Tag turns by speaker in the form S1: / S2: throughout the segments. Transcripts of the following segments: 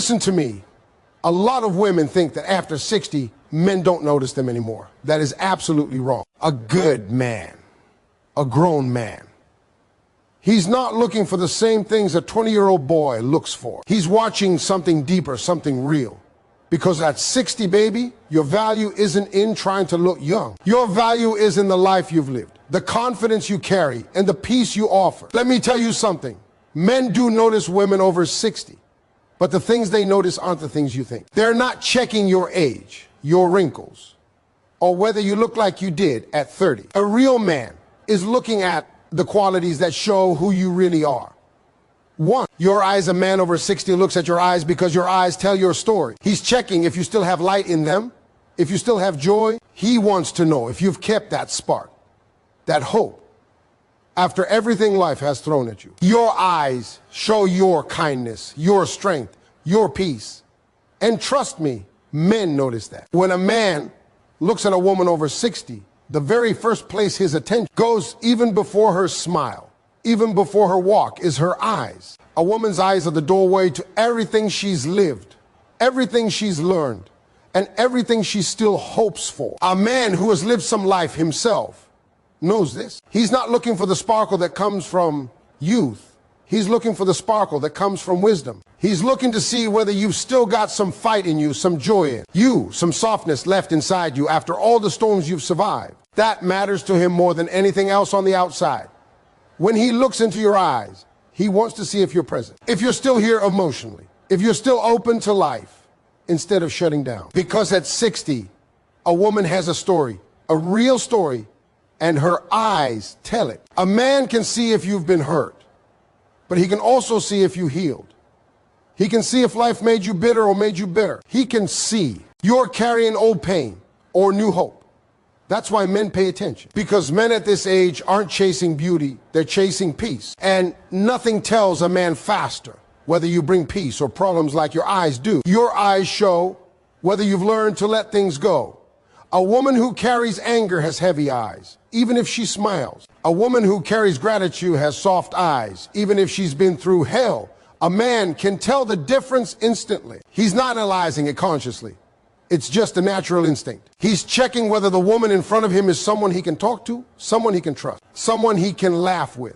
S1: Listen to me. A lot of women think that after 60, men don't notice them anymore. That is absolutely wrong. A good man, a grown man, he's not looking for the same things a 20-year-old boy looks for. He's watching something deeper, something real. Because at 60, baby, your value isn't in trying to look young. Your value is in the life you've lived, the confidence you carry, and the peace you offer. Let me tell you something. Men do notice women over 60, but the things they notice aren't the things you think. They're not checking your age, your wrinkles, or whether you look like you did at 30. A real man is looking at the qualities that show who you really are. One, your eyes, a man over 60 looks at your eyes because your eyes tell your story. He's checking if you still have light in them, if you still have joy. He wants to know if you've kept that spark, that hope, after everything life has thrown at you. Your eyes show your kindness, your strength, your peace. And trust me, men notice that. When a man looks at a woman over 60, the very first place his attention goes, even before her smile, even before her walk, is her eyes. A woman's eyes are the doorway to everything she's lived, everything she's learned, and everything she still hopes for. A man who has lived some life himself knows this. He's not looking for the sparkle that comes from youth. He's looking for the sparkle that comes from wisdom. He's looking to see whether you've still got some fight in you, some joy in you, some softness left inside you after all the storms you've survived. That matters to him more than anything else on the outside. When he looks into your eyes, he wants to see if you're present, if you're still here emotionally, if you're still open to life instead of shutting down. Because at 60, a woman has a story, a real story, and her eyes tell it. A man can see if you've been hurt, but he can also see if you healed. He can see if life made you bitter or made you bitter. He can see you're carrying old pain or new hope. That's why men pay attention. Because men at this age aren't chasing beauty, they're chasing peace. And nothing tells a man faster whether you bring peace or problems like your eyes do. Your eyes show whether you've learned to let things go. A woman who carries anger has heavy eyes, even if she smiles. A woman who carries gratitude has soft eyes, even if she's been through hell. A man can tell the difference instantly. He's not analyzing it consciously. It's just a natural instinct. He's checking whether the woman in front of him is someone he can talk to, someone he can trust, someone he can laugh with,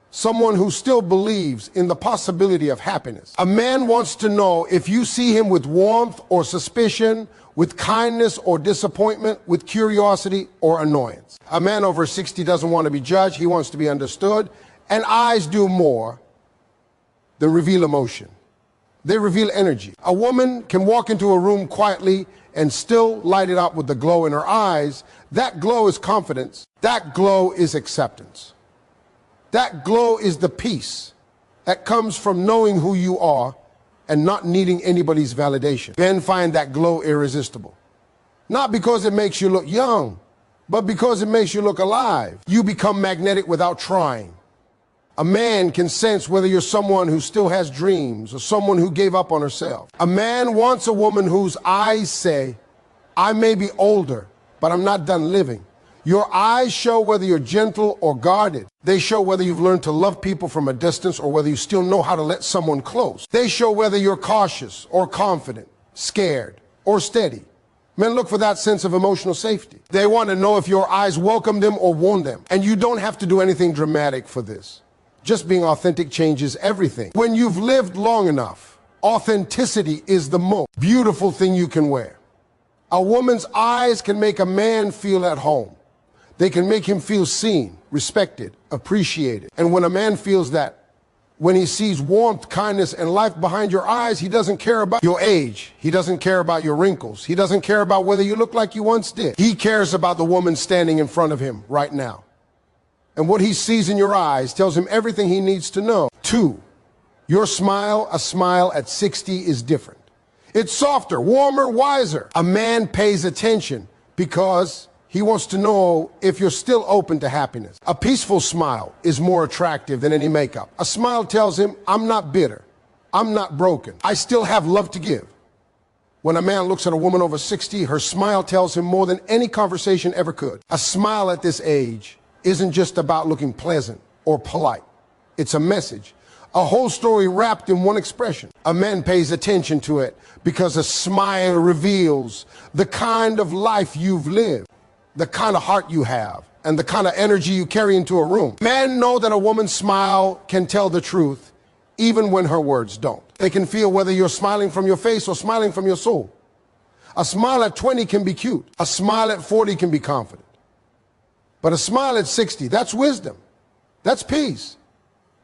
S1: someone who still believes in the possibility of happiness. A man wants to know if you see him with warmth or suspicion, with kindness or disappointment, with curiosity or annoyance. A man over 60 doesn't want to be judged, he wants to be understood, and eyes do more than reveal emotion. They reveal energy. A woman can walk into a room quietly and still light it up with the glow in her eyes. That glow is confidence. That glow is acceptance. That glow is the peace that comes from knowing who you are and not needing anybody's validation. Men find that glow irresistible. Not because it makes you look young, but because it makes you look alive. You become magnetic without trying. A man can sense whether you're someone who still has dreams or someone who gave up on herself. A man wants a woman whose eyes say, I may be older, but I'm not done living. Your eyes show whether you're gentle or guarded. They show whether you've learned to love people from a distance or whether you still know how to let someone close. They show whether you're cautious or confident, scared or steady. Men look for that sense of emotional safety. They want to know if your eyes welcome them or warn them. And you don't have to do anything dramatic for this. Just being authentic changes everything. When you've lived long enough, authenticity is the most beautiful thing you can wear. A woman's eyes can make a man feel at home. They can make him feel seen, respected, appreciated. And when a man feels that, when he sees warmth, kindness, and life behind your eyes, he doesn't care about your age. He doesn't care about your wrinkles. He doesn't care about whether you look like you once did. He cares about the woman standing in front of him right now. And what he sees in your eyes tells him everything he needs to know. 2, your smile, a smile at 60 is different. It's softer, warmer, wiser. A man pays attention because he wants to know if you're still open to happiness. A peaceful smile is more attractive than any makeup. A smile tells him, I'm not bitter. I'm not broken. I still have love to give. When a man looks at a woman over 60, her smile tells him more than any conversation ever could. A smile at this age isn't just about looking pleasant or polite. It's a message. A whole story wrapped in one expression. A man pays attention to it because a smile reveals the kind of life you've lived, the kind of heart you have, and the kind of energy you carry into a room. Men know that a woman's smile can tell the truth even when her words don't. They can feel whether you're smiling from your face or smiling from your soul. A smile at 20 can be cute. A smile at 40 can be confident. But a smile at 60, that's wisdom. That's peace.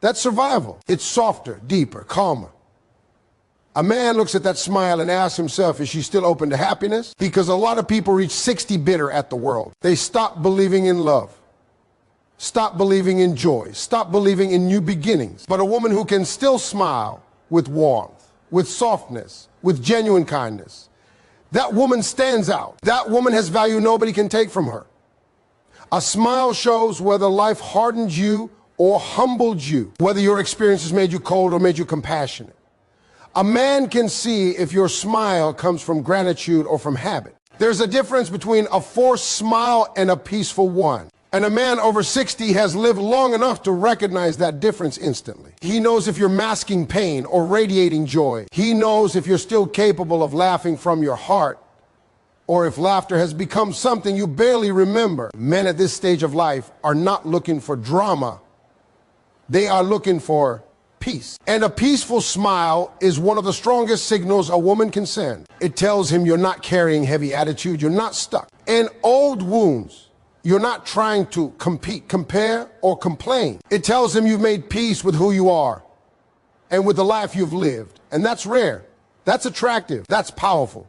S1: That's survival. It's softer, deeper, calmer. A man looks at that smile and asks himself, is she still open to happiness? Because a lot of people reach 60 bitter at the world. They stop believing in love, stop believing in joy, stop believing in new beginnings. But a woman who can still smile with warmth, with softness, with genuine kindness, that woman stands out. That woman has value nobody can take from her. A smile shows whether life hardened you or humbled you, whether your experiences made you cold or made you compassionate. A man can see if your smile comes from gratitude or from habit. There's a difference between a forced smile and a peaceful one. And a man over 60 has lived long enough to recognize that difference instantly. He knows if you're masking pain or radiating joy. He knows if you're still capable of laughing from your heart, or if laughter has become something you barely remember. Men at this stage of life are not looking for drama. They are looking for peace. And a peaceful smile is one of the strongest signals a woman can send. It tells him you're not carrying heavy attitude, you're not stuck. And old wounds, you're not trying to compete, compare, or complain. It tells him you've made peace with who you are and with the life you've lived. And that's rare. That's attractive. That's powerful.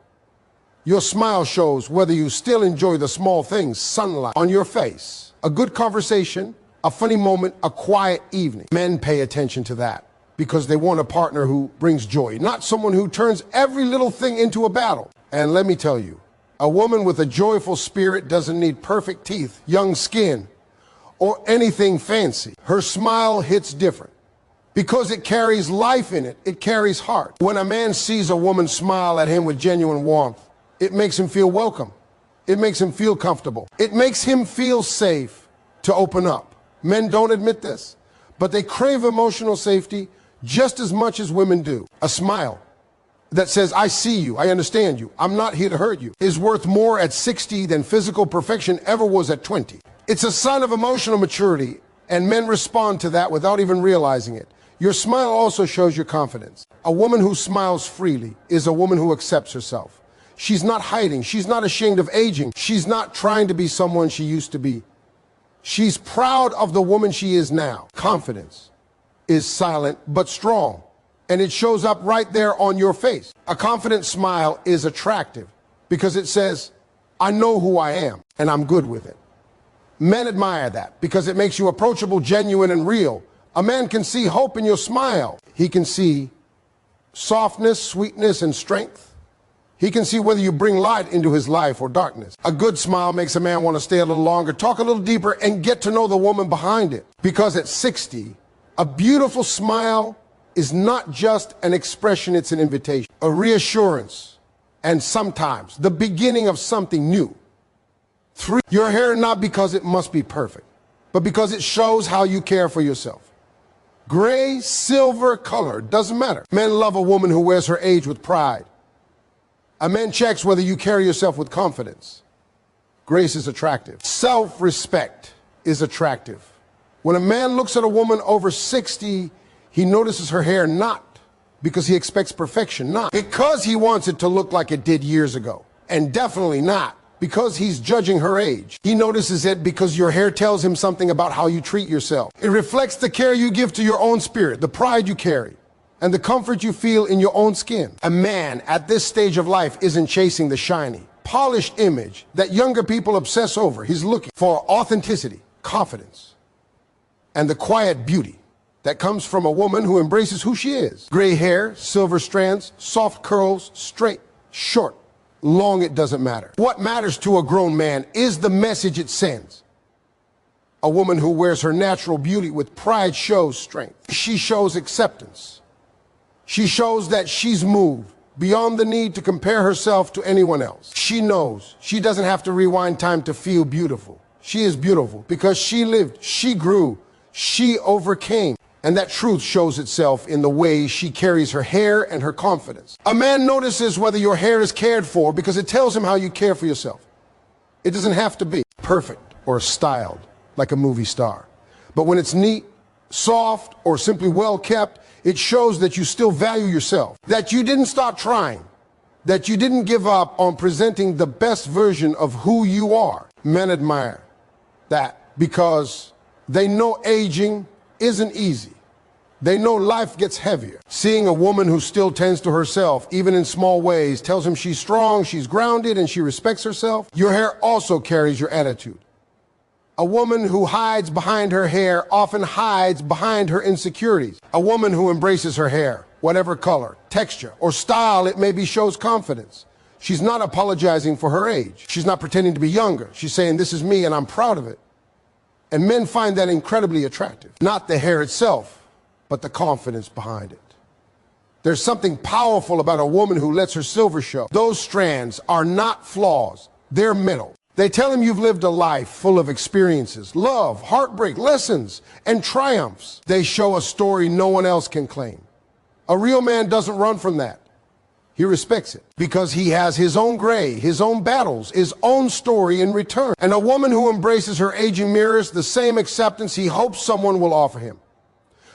S1: Your smile shows whether you still enjoy the small things, sunlight on your face, a good conversation, a funny moment, a quiet evening. Men pay attention to that because they want a partner who brings joy, not someone who turns every little thing into a battle. And let me tell you, a woman with a joyful spirit doesn't need perfect teeth, young skin, or anything fancy. Her smile hits different because it carries life in it. It carries heart. When a man sees a woman smile at him with genuine warmth, it makes him feel welcome. It makes him feel comfortable. It makes him feel safe to open up. Men don't admit this, but they crave emotional safety just as much as women do. A smile that says, I see you, I understand you, I'm not here to hurt you, is worth more at 60 than physical perfection ever was at 20. It's a sign of emotional maturity, and men respond to that without even realizing it. Your smile also shows your confidence. A woman who smiles freely is a woman who accepts herself. She's not hiding. She's not ashamed of aging. She's not trying to be someone she used to be. She's proud of the woman she is now. Confidence is silent but strong, and it shows up right there on your face. A confident smile is attractive because it says, I know who I am, and I'm good with it. Men admire that because it makes you approachable, genuine, and real. A man can see hope in your smile. He can see softness, sweetness, and strength. He can see whether you bring light into his life or darkness. A good smile makes a man want to stay a little longer, talk a little deeper, and get to know the woman behind it. Because at 60, a beautiful smile is not just an expression, it's an invitation, a reassurance, and sometimes the beginning of something new. 3, your hair not because it must be perfect, but because it shows how you care for yourself. Gray, silver, color, doesn't matter. Men love a woman who wears her age with pride. A man checks whether you carry yourself with confidence. Grace is attractive. Self-respect is attractive. When a man looks at a woman over 60, he notices her hair not because he expects perfection, not because he wants it to look like it did years ago, and definitely not because he's judging her age. He notices it because your hair tells him something about how you treat yourself. It reflects the care you give to your own spirit, the pride you carry, and the comfort you feel in your own skin. A man at this stage of life isn't chasing the shiny, polished image that younger people obsess over. He's looking for authenticity, confidence, and the quiet beauty that comes from a woman who embraces who she is. Gray hair, silver strands, soft curls, straight, short, long, it doesn't matter. What matters to a grown man is the message it sends. A woman who wears her natural beauty with pride shows strength. She shows acceptance. She shows that she's moved beyond the need to compare herself to anyone else. She knows she doesn't have to rewind time to feel beautiful. She is beautiful because she lived, she grew, she overcame. And that truth shows itself in the way she carries her hair and her confidence. A man notices whether your hair is cared for because it tells him how you care for yourself. It doesn't have to be perfect or styled like a movie star. But when it's neat, soft, or simply well kept, it shows that you still value yourself, that you didn't stop trying, that you didn't give up on presenting the best version of who you are. Men admire that because they know aging isn't easy. They know life gets heavier. Seeing a woman who still tends to herself, even in small ways, tells him she's strong, she's grounded, and she respects herself. Your hair also carries your attitude. A woman who hides behind her hair often hides behind her insecurities. A woman who embraces her hair, whatever color, texture, or style it may be, shows confidence. She's not apologizing for her age. She's not pretending to be younger. She's saying, this is me and I'm proud of it. And men find that incredibly attractive. Not the hair itself, but the confidence behind it. There's something powerful about a woman who lets her silver show. Those strands are not flaws, they're metal. They tell him you've lived a life full of experiences, love, heartbreak, lessons, and triumphs. They show a story no one else can claim. A real man doesn't run from that. He respects it because he has his own gray, his own battles, his own story in return. And a woman who embraces her aging mirrors the same acceptance he hopes someone will offer him.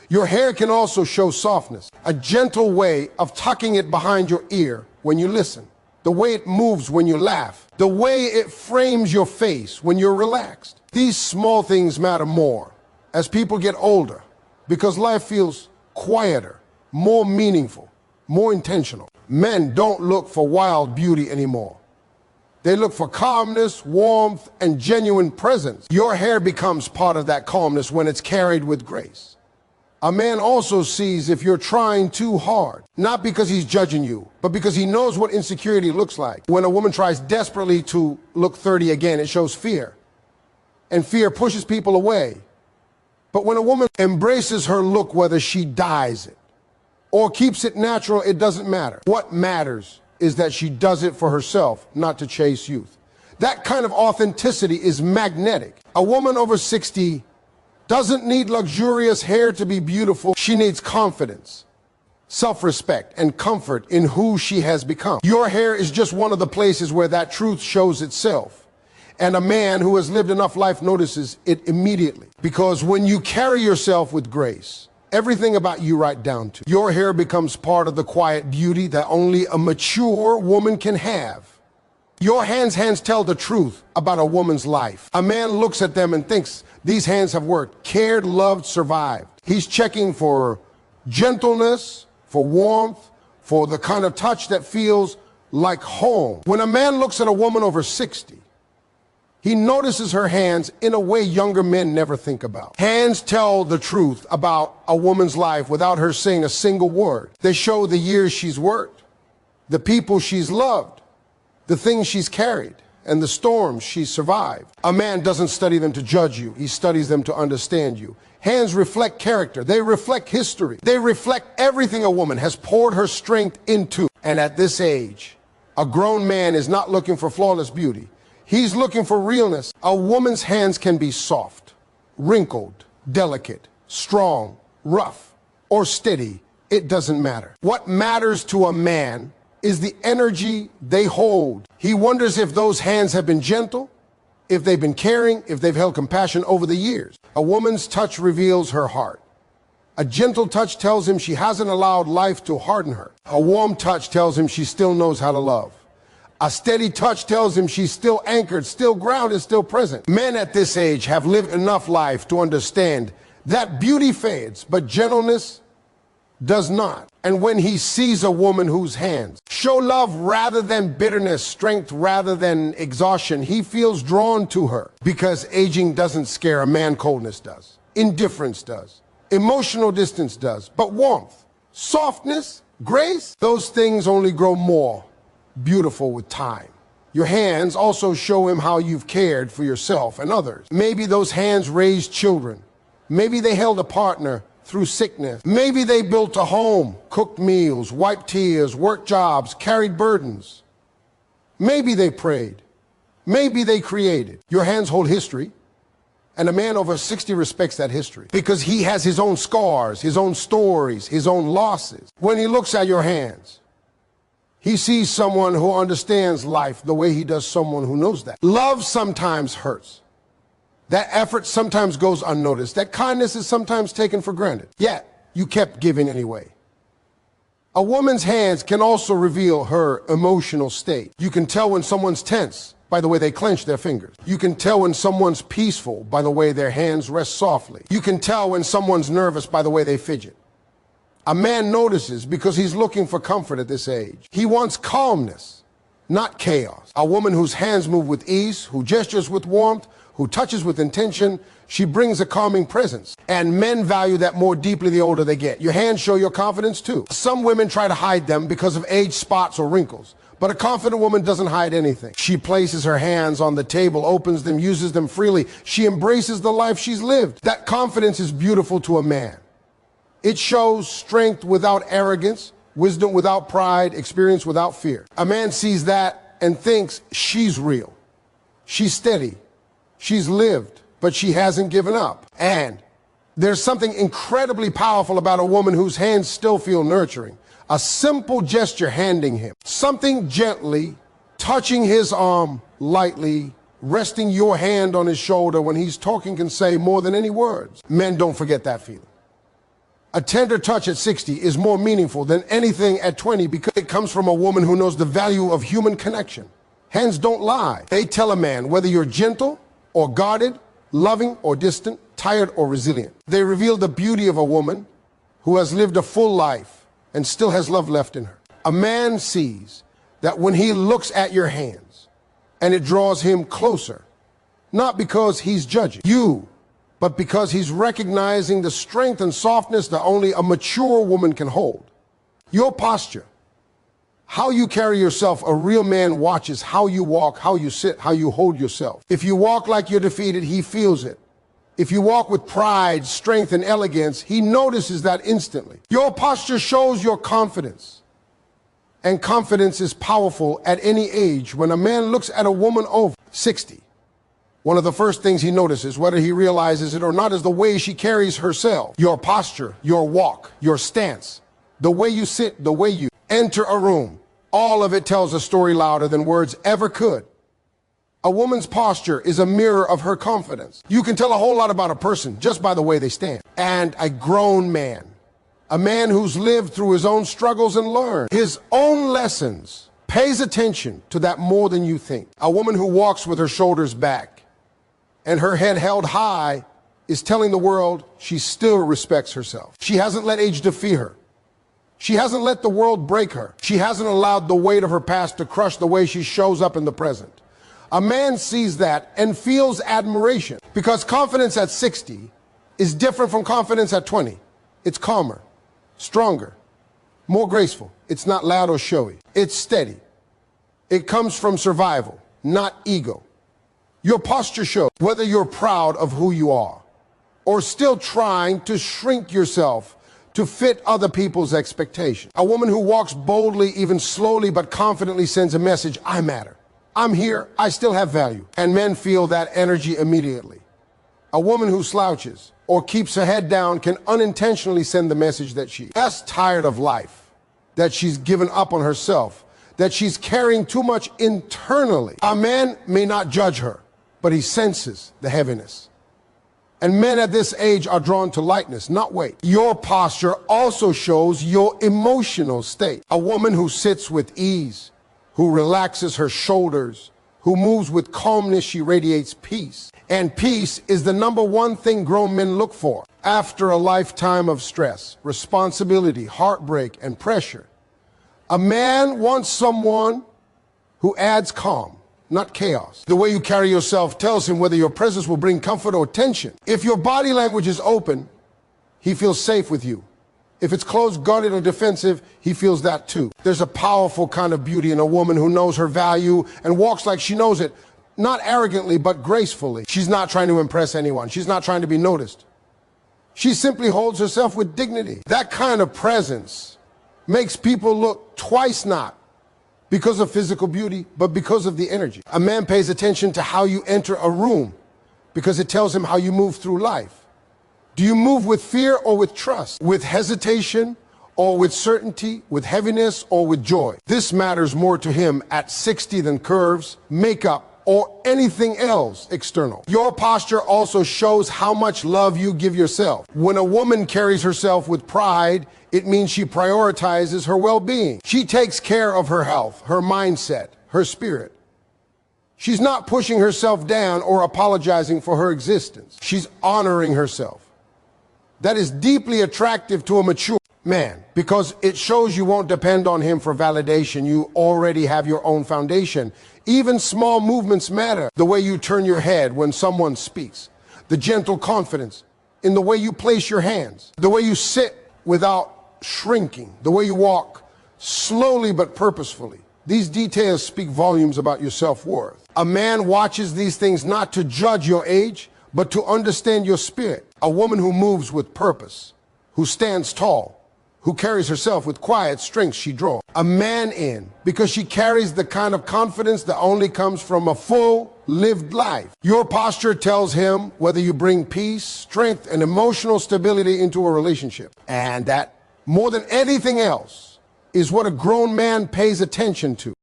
S1: Your hair can also show softness, a gentle way of tucking it behind your ear when you listen, the way it moves when you laugh, the way it frames your face when you're relaxed. These small things matter more as people get older because life feels quieter, more meaningful, more intentional. Men don't look for wild beauty anymore. They look for calmness, warmth, and genuine presence. Your hair becomes part of that calmness when it's carried with grace. A man also sees if you're trying too hard, not because he's judging you, but because he knows what insecurity looks like. When a woman tries desperately to look 30 again, it shows fear. And fear pushes people away. But when a woman embraces her look, whether she dyes it or keeps it natural, it doesn't matter. What matters is that she does it for herself, not to chase youth. That kind of authenticity is magnetic. A woman over 60 doesn't need luxurious hair to be beautiful. She needs confidence, self-respect, and comfort in who she has become. Your hair is just one of the places where that truth shows itself. And a man who has lived enough life notices it immediately. Because when you carry yourself with grace, everything about you right down to your hair becomes part of the quiet beauty that only a mature woman can have. Your hands tell the truth about a woman's life. A man looks at them and thinks, these hands have worked, cared, loved, survived. He's checking for gentleness, for warmth, for the kind of touch that feels like home. When a man looks at a woman over 60, he notices her hands in a way younger men never think about. Hands tell the truth about a woman's life without her saying a single word. They show the years she's worked, the people she's loved, the things she's carried, and the storms she's survived. A man doesn't study them to judge you. He studies them to understand you. Hands reflect character. They reflect history. They reflect everything a woman has poured her strength into. And at this age, a grown man is not looking for flawless beauty. He's looking for realness. A woman's hands can be soft, wrinkled, delicate, strong, rough, or steady. It doesn't matter. What matters to a man is the energy they hold. He wonders if those hands have been gentle, if they've been caring, if they've held compassion over the years. A woman's touch reveals her heart. A gentle touch tells him she hasn't allowed life to harden her. A warm touch tells him she still knows how to love. A steady touch tells him she's still anchored, still grounded, still present. Men at this age have lived enough life to understand that beauty fades, but gentleness does not. And when he sees a woman whose hands show love rather than bitterness, strength rather than exhaustion, he feels drawn to her. Because aging doesn't scare a man, coldness does. Indifference does. Emotional distance does. But warmth, softness, grace, those things only grow more beautiful with time. Your hands also show him how you've cared for yourself and others. Maybe those hands raised children. Maybe they held a partner through sickness. Maybe they built a home, cooked meals, wiped tears, worked jobs, carried burdens. Maybe they prayed. Maybe they created. Your hands hold history. And a man over 60 respects that history because he has his own scars, his own stories, his own losses. When he looks at your hands, he sees someone who understands life the way he does someone who knows that. Love sometimes hurts. That effort sometimes goes unnoticed. That kindness is sometimes taken for granted. Yet, you kept giving anyway. A woman's hands can also reveal her emotional state. You can tell when someone's tense by the way they clench their fingers. You can tell when someone's peaceful by the way their hands rest softly. You can tell when someone's nervous by the way they fidget. A man notices because he's looking for comfort at this age. He wants calmness, not chaos. A woman whose hands move with ease, who gestures with warmth, who touches with intention, she brings a calming presence. And men value that more deeply the older they get. Your hands show your confidence too. Some women try to hide them because of age spots or wrinkles. But a confident woman doesn't hide anything. She places her hands on the table, opens them, uses them freely. She embraces the life she's lived. That confidence is beautiful to a man. It shows strength without arrogance, wisdom without pride, experience without fear. A man sees that and thinks she's real. She's steady. She's lived, but she hasn't given up. And there's something incredibly powerful about a woman whose hands still feel nurturing. A simple gesture handing him something gently, touching his arm lightly, resting your hand on his shoulder when he's talking can say more than any words. Men don't forget that feeling. A tender touch at 60 is more meaningful than anything at 20 because it comes from a woman who knows the value of human connection. Hands don't lie. They tell a man whether you're gentle or guarded, loving or distant, tired or resilient. They reveal the beauty of a woman who has lived a full life and still has love left in her. A man sees that when he looks at your hands and it draws him closer, not because he's judging you, but because he's recognizing the strength and softness that only a mature woman can hold. Your posture, how you carry yourself, a real man watches how you walk, how you sit, how you hold yourself. If you walk like you're defeated, he feels it. If you walk with pride, strength, and elegance, he notices that instantly. Your posture shows your confidence. And confidence is powerful at any age. When a man looks at a woman over 60, one of the first things he notices, whether he realizes it or not, is the way she carries herself. Your posture, your walk, your stance, the way you sit, the way you enter a room. All of it tells a story louder than words ever could. A woman's posture is a mirror of her confidence. You can tell a whole lot about a person just by the way they stand. And a grown man, a man who's lived through his own struggles and learned his own lessons, pays attention to that more than you think. A woman who walks with her shoulders back and her head held high is telling the world she still respects herself. She hasn't let age defeat her. She hasn't let the world break her. She hasn't allowed the weight of her past to crush the way she shows up in the present. A man sees that and feels admiration because confidence at 60 is different from confidence at 20. It's calmer, stronger, more graceful. It's not loud or showy. It's steady. It comes from survival, not ego. Your posture shows whether you're proud of who you are or still trying to shrink yourself to fit other people's expectations. A woman who walks boldly, even slowly, but confidently sends a message, I matter. I'm here, I still have value. And men feel that energy immediately. A woman who slouches or keeps her head down can unintentionally send the message that she's just tired of life, that she's given up on herself, that she's carrying too much internally. A man may not judge her, but he senses the heaviness. And men at this age are drawn to lightness, not weight. Your posture also shows your emotional state. A woman who sits with ease, who relaxes her shoulders, who moves with calmness, she radiates peace. And peace is the number one thing grown men look for. After a lifetime of stress, responsibility, heartbreak, and pressure, a man wants someone who adds calm, not chaos. The way you carry yourself tells him whether your presence will bring comfort or tension. If your body language is open, he feels safe with you. If it's closed, guarded, or defensive, he feels that too. There's a powerful kind of beauty in a woman who knows her value and walks like she knows it, not arrogantly, but gracefully. She's not trying to impress anyone. She's not trying to be noticed. She simply holds herself with dignity. That kind of presence makes people look twice, not because of physical beauty, but because of the energy. A man pays attention to how you enter a room, because it tells him how you move through life. Do you move with fear or with trust? With hesitation or with certainty? With heaviness or with joy? This matters more to him at 60 than curves, makeup, or anything else external. Your posture also shows how much love you give yourself. When a woman carries herself with pride, it means she prioritizes her well-being. She takes care of her health, her mindset, her spirit. She's not pushing herself down or apologizing for her existence. She's honoring herself. That is deeply attractive to a mature man because it shows you won't depend on him for validation. You already have your own foundation. Even small movements matter. The way you turn your head when someone speaks, the gentle confidence in the way you place your hands, the way you sit without shrinking, the way you walk slowly but purposefully. These details speak volumes about your self-worth. A man watches these things not to judge your age, but to understand your spirit. A woman who moves with purpose, who stands tall, who carries herself with quiet strength she draws a man in because she carries the kind of confidence that only comes from a full lived life. Your posture tells him whether you bring peace, strength, and emotional stability into a relationship. And that, more than anything else, is what a grown man pays attention to.